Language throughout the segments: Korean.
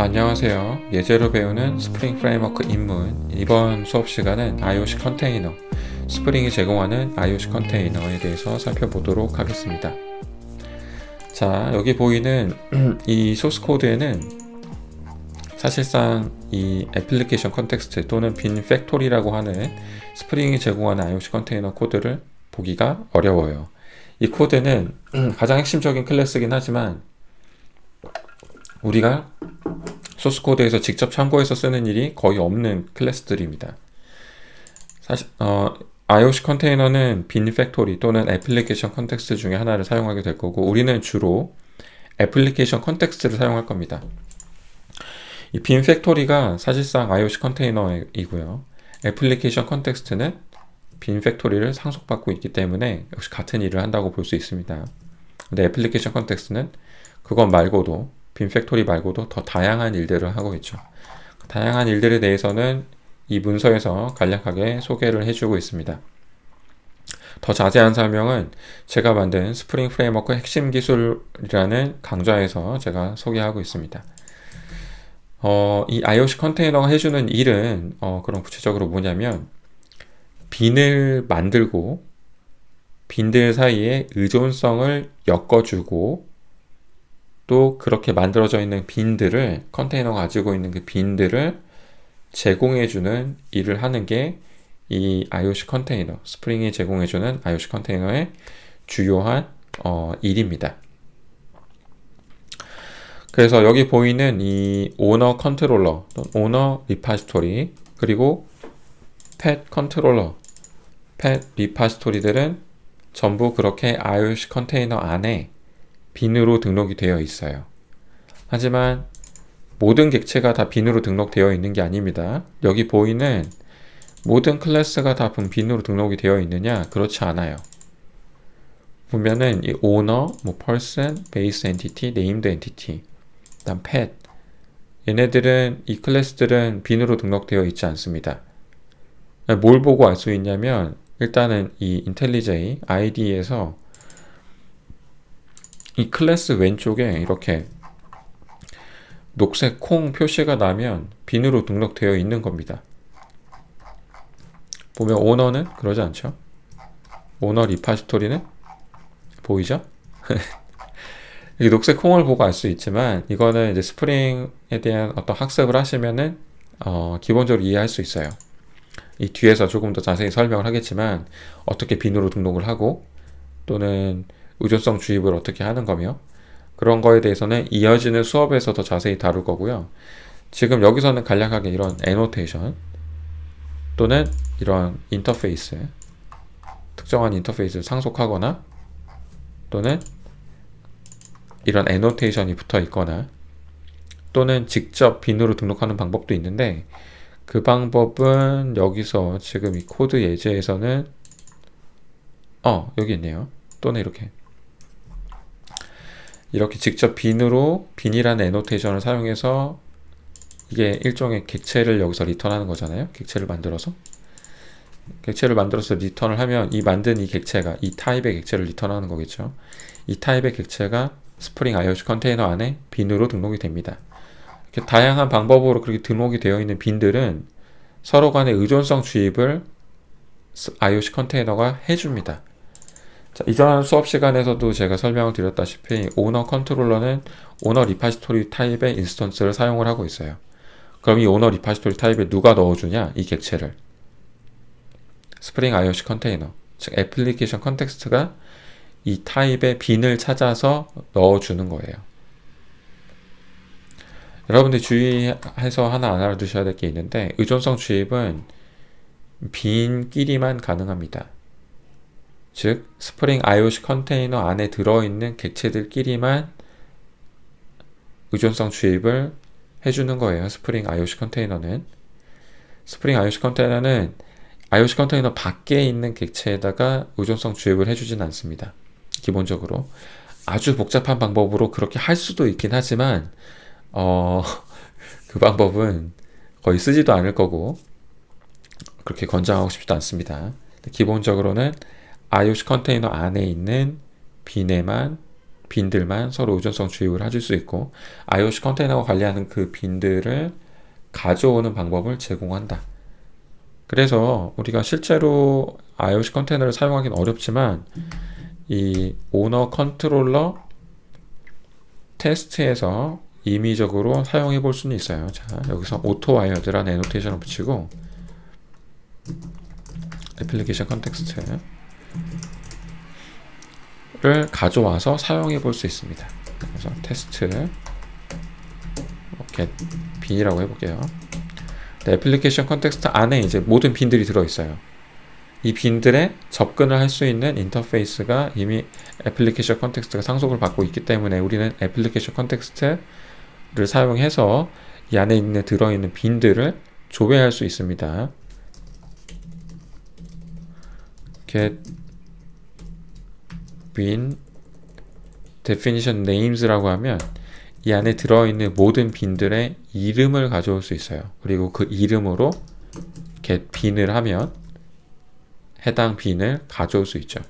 자, 안녕하세요. 예제로 배우는 스프링 프레임워크 입문. 이번 수업 시간은 IOC 컨테이너, 스프링이 제공하는 IOC 컨테이너에 대해서 살펴보도록 하겠습니다. 자, 여기 보이는 이 소스 코드에는 사실상 이 애플리케이션 컨텍스트 또는 빈 팩토리라고 하는 스프링이 제공하는 IOC 컨테이너 코드를 보기가 어려워요. 이 코드는 가장 핵심적인 클래스긴 하지만 우리가 소스 코드에서 직접 참고해서 쓰는 일이 거의 없는 클래스들입니다. 사실 IOC 컨테이너는 빈 팩토리 또는 애플리케이션 컨텍스트 중에 하나를 사용하게 될 거고, 우리는 주로 애플리케이션 컨텍스트를 사용할 겁니다. 이 빈 팩토리가 사실상 IOC 컨테이너이고요. 애플리케이션 컨텍스트는 빈 팩토리를 상속받고 있기 때문에 역시 같은 일을 한다고 볼 수 있습니다. 근데 애플리케이션 컨텍스트는 그것 말고도, 빈 팩토리 말고도 더 다양한 일들을 하고 있죠. 다양한 일들에 대해서는 이 문서에서 간략하게 소개를 해주고 있습니다. 더 자세한 설명은 제가 만든 스프링 프레임워크 핵심 기술이라는 강좌에서 제가 소개하고 있습니다. 이 IOC 컨테이너가 해주는 일은 그럼 구체적으로 뭐냐면, 빈을 만들고 빈들 사이에 의존성을 엮어주고, 또 그렇게 만들어져 있는 빈들을, 컨테이너가 가지고 있는 그 빈들을 제공해주는 일을 하는 게 이 IOC 컨테이너, 스프링이 제공해주는 IOC 컨테이너의 주요한 일입니다. 그래서 여기 보이는 이 오너 컨트롤러, 오너 리파지토리, 그리고 펫 컨트롤러, 펫 리파지토리들은 전부 그렇게 IOC 컨테이너 안에 빈으로 등록이 되어 있어요. 하지만 모든 객체가 다 빈으로 등록되어 있는 게 아닙니다. 여기 보이는 모든 클래스가 다 빈으로 등록이 되어 있느냐? 그렇지 않아요. 보면은 이 owner, person, base entity, named entity, 그다음 pet, 얘네들은, 이 클래스들은 빈으로 등록되어 있지 않습니다. 뭘 보고 알 수 있냐면, 일단은 이 IntelliJ ID에서 이 클래스 왼쪽에 이렇게 녹색 콩 표시가 나면 빈으로 등록되어 있는 겁니다. 보면 오너는 그러지 않죠? 오너 리파지토리는 보이죠? 이 녹색 콩을 보고 알 수 있지만, 이거는 이제 스프링에 대한 어떤 학습을 하시면은 기본적으로 이해할 수 있어요. 이 뒤에서 조금 더 자세히 설명을 하겠지만, 어떻게 빈으로 등록을 하고 또는 의존성 주입을 어떻게 하는 거며, 그런 거에 대해서는 이어지는 수업에서 더 자세히 다룰 거고요. 지금 여기서는 간략하게 이런 애노테이션 또는 이런 인터페이스, 특정한 인터페이스를 상속하거나 또는 이런 애노테이션이 붙어 있거나 또는 직접 빈으로 등록하는 방법도 있는데, 그 방법은 여기서 지금 이 코드 예제에서는 여기 있네요. 또는 이렇게 직접 빈이라는 애노테이션을 사용해서, 이게 일종의 객체를 여기서 리턴하는 거잖아요. 객체를 만들어서 리턴을 하면, 이 만든 이 객체가 이 타입의 객체를 리턴하는 거겠죠. 이 타입의 객체가 스프링 IOC 컨테이너 안에 빈으로 등록이 됩니다. 이렇게 다양한 방법으로 그렇게 등록이 되어 있는 빈들은 서로 간의 의존성 주입을 IOC 컨테이너가 해줍니다. 자, 이전 수업 시간에서도 제가 설명을 드렸다시피, 오너 컨트롤러는 오너 리파지토리 타입의 인스턴스를 사용을 하고 있어요. 그럼 이 오너 리파지토리 타입에 누가 넣어주냐? 이 객체를. 스프링 IOC 컨테이너, 즉 애플리케이션 컨텍스트가 이 타입의 빈을 찾아서 넣어주는 거예요. 여러분들 주의해서 하나 알아두셔야 될 게 있는데, 의존성 주입은 빈끼리만 가능합니다. 즉 스프링 IOC 컨테이너 안에 들어있는 객체들끼리만 의존성 주입을 해주는 거예요. 스프링 IOC 컨테이너는 IOC 컨테이너 밖에 있는 객체에다가 의존성 주입을 해주진 않습니다. 기본적으로 아주 복잡한 방법으로 그렇게 할 수도 있긴 하지만 그 방법은 거의 쓰지도 않을 거고 그렇게 권장하고 싶지도 않습니다. 기본적으로는 IOC 컨테이너 안에 있는 빈에만 빈들만 서로 의존성 주입을 해줄 수 있고 IOC 컨테이너가 관리하는 그 빈들을 가져오는 방법을 제공한다. 그래서 우리가 실제로 IOC 컨테이너를 사용하기는 어렵지만 이 오너 컨트롤러 테스트에서 임의적으로 사용해 볼 수는 있어요. 자, 여기서 오토 와이어드라는 애노테이션을 붙이고 애플리케이션 컨텍스트를 가져와서 사용해 볼 수 있습니다. 그래서 테스트 get 빈이라고 해볼게요. 네, 애플리케이션 컨텍스트 안에 이제 모든 빈들이 들어있어요. 이 빈들에 접근을 할 수 있는 인터페이스가 이미 애플리케이션 컨텍스트가 상속을 받고 있기 때문에 우리는 애플리케이션 컨텍스트를 사용해서 이 안에 들어있는 빈들을 조회할 수 있습니다. get bin definition names라고 하면 이 안에 들어있는 모든 빈들의 이름을 가져올 수 있어요. 그리고 그 이름으로 get bin을 하면 해당 빈을 가져올 수 있죠.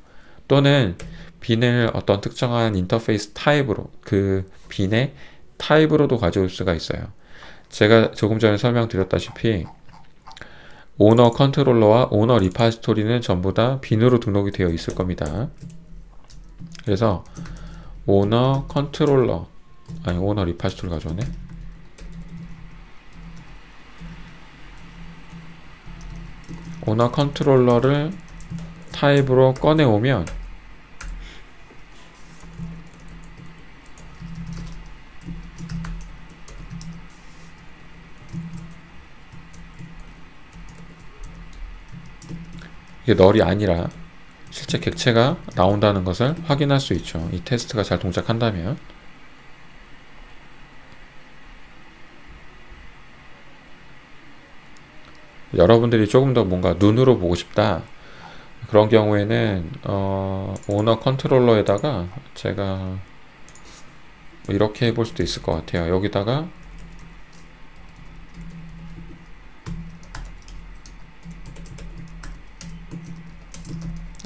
또는 빈을 어떤 특정한 인터페이스 타입으로 그 빈의 타입으로도 가져올 수가 있어요. 제가 조금 전에 설명드렸다시피 오너 컨트롤러와 오너 리파지토리는 전부 다 빈으로 등록이 되어 있을 겁니다. 그래서 오너 컨트롤러 아니 오너 리파지토리 가져오네. 오너 컨트롤러를 타입으로 꺼내오면 이게 널이 아니라 실제 객체가 나온다는 것을 확인할 수 있죠. 이 테스트가 잘 동작한다면. 여러분들이 조금 더 뭔가 눈으로 보고 싶다 그런 경우에는 오너 컨트롤러에다가 제가 이렇게 해볼 수도 있을 것 같아요. 여기다가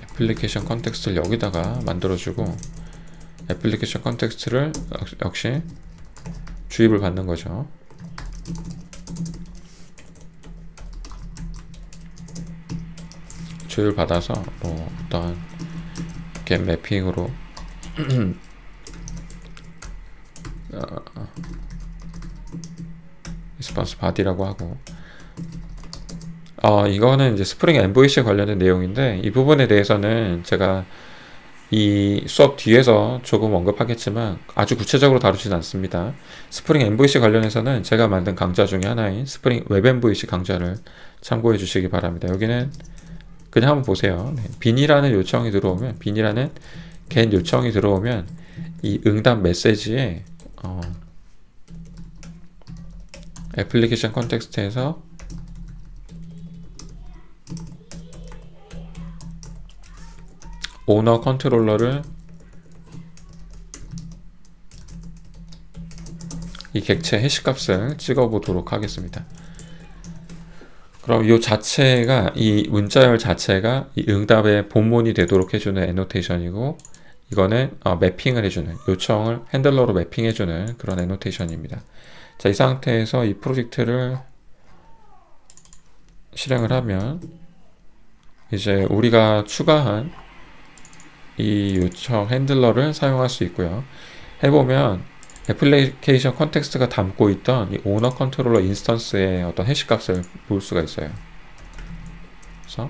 애플리케이션 컨텍스트를 여기다가 만들어주고 애플리케이션 컨텍스트를 역시 주입을 받는 거죠. 주입을 받아서 뭐 어떤 get 매핑으로 리스폰스 바디라고 하고 이거는 이제 스프링 MVC에 관련된 내용인데 이 부분에 대해서는 제가 이 수업 뒤에서 조금 언급하겠지만 아주 구체적으로 다루지는 않습니다. 스프링 MVC 관련해서는 제가 만든 강좌 중에 하나인 스프링 웹 MVC 강좌를 참고해 주시기 바랍니다. 여기는 그냥 한번 보세요. 네. 빈이라는 요청이 들어오면 빈이라는 get 요청이 들어오면 이 응답 메시지에 애플리케이션 컨텍스트에서 오너 컨트롤러를 이 객체 해시값을 찍어보도록 하겠습니다. 그럼 이 자체가 이 문자열 자체가 이 응답의 본문이 되도록 해주는 애노테이션이고 이거는 매핑을 해주는 요청을 핸들러로 매핑해주는 그런 애노테이션입니다. 자, 이 상태에서 이 프로젝트를 실행을 하면 이제 우리가 추가한 이 요청 핸들러를 사용할 수 있고요. 해보면 애플리케이션 컨텍스트가 담고 있던 이 오너 컨트롤러 인스턴스의 어떤 해시값을 볼 수가 있어요. 그래서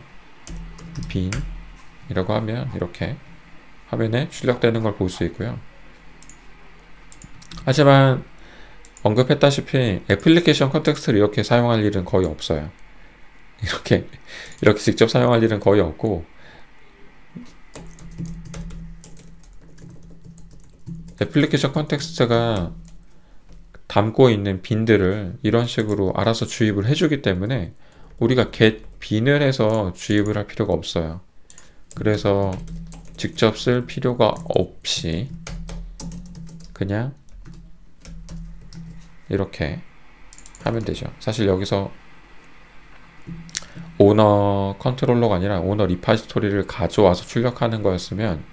빈이라고 하면 이렇게 화면에 출력되는 걸 볼 수 있고요. 하지만 언급했다시피 애플리케이션 컨텍스트를 이렇게 사용할 일은 거의 없어요. 이렇게 직접 사용할 일은 거의 없고 애플리케이션 컨텍스트가 담고 있는 빈들을 이런 식으로 알아서 주입을 해주기 때문에 우리가 get 빈을 해서 주입을 할 필요가 없어요. 그래서 직접 쓸 필요가 없이 그냥 이렇게 하면 되죠. 사실 여기서 오너 컨트롤러가 아니라 오너 리파지토리를 가져와서 출력하는 거였으면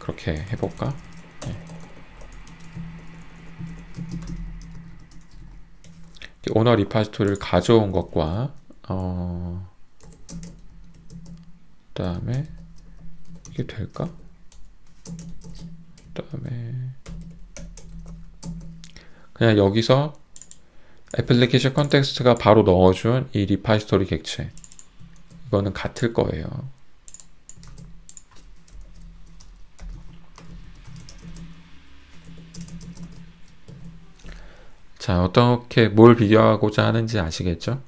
그렇게 해볼까? 오너 리파지토리를 가져온 것과 그다음에 이게 될까? 그다음에 그냥 여기서 애플리케이션 컨텍스트가 바로 넣어준 이 리파지토리 객체, 이거는 같을 거예요. 자, 어떻게 뭘 비교하고자 하는지 아시겠죠?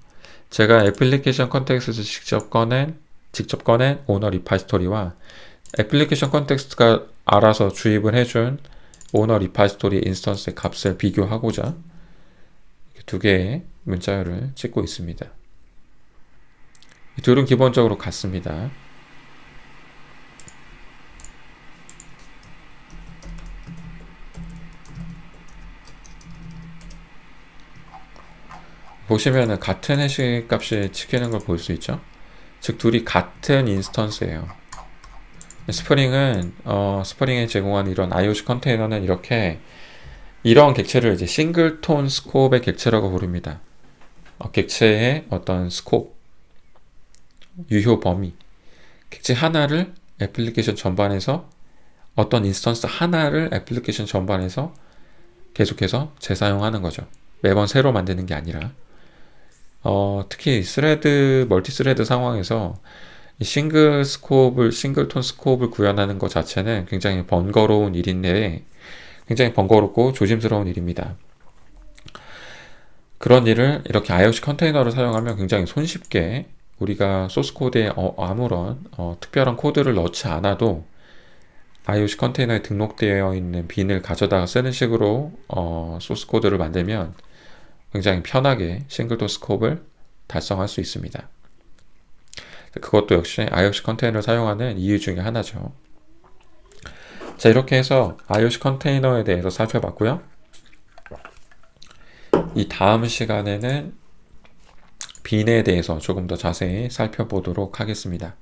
제가 애플리케이션 컨텍스트 직접 꺼낸 오너 리파지토리와 애플리케이션 컨텍스트가 알아서 주입을 해준 오너 리파지토리 인스턴스의 값을 비교하고자 두 개의 문자열을 찍고 있습니다. 이 둘은 기본적으로 같습니다. 보시면은 같은 해시 값이 찍히는 걸 볼 수 있죠. 즉 둘이 같은 인스턴스예요. 스프링에 제공한 이런 IOC 컨테이너는 이런 객체를 이제 싱글톤 스코업의 객체라고 부릅니다. 객체의 어떤 스코업, 유효 범위, 객체 하나를 애플리케이션 전반에서 어떤 인스턴스 하나를 애플리케이션 전반에서 계속해서 재사용하는 거죠. 매번 새로 만드는 게 아니라. 특히 멀티 스레드 상황에서 싱글톤 스코업을 구현하는 것 자체는 굉장히 번거로운 일인데, 굉장히 번거롭고 조심스러운 일입니다. 그런 일을 이렇게 IOC 컨테이너를 사용하면 굉장히 손쉽게 우리가 소스 코드에 아무런 특별한 코드를 넣지 않아도 IOC 컨테이너에 등록되어 있는 빈을 가져다가 쓰는 식으로 소스 코드를 만들면 굉장히 편하게 싱글톤 스코업을 달성할 수 있습니다. 그것도 역시 IOC 컨테이너를 사용하는 이유 중에 하나죠. 자, 이렇게 해서 IOC 컨테이너에 대해서 살펴봤고요. 이 다음 시간에는 빈에 대해서 조금 더 자세히 살펴보도록 하겠습니다.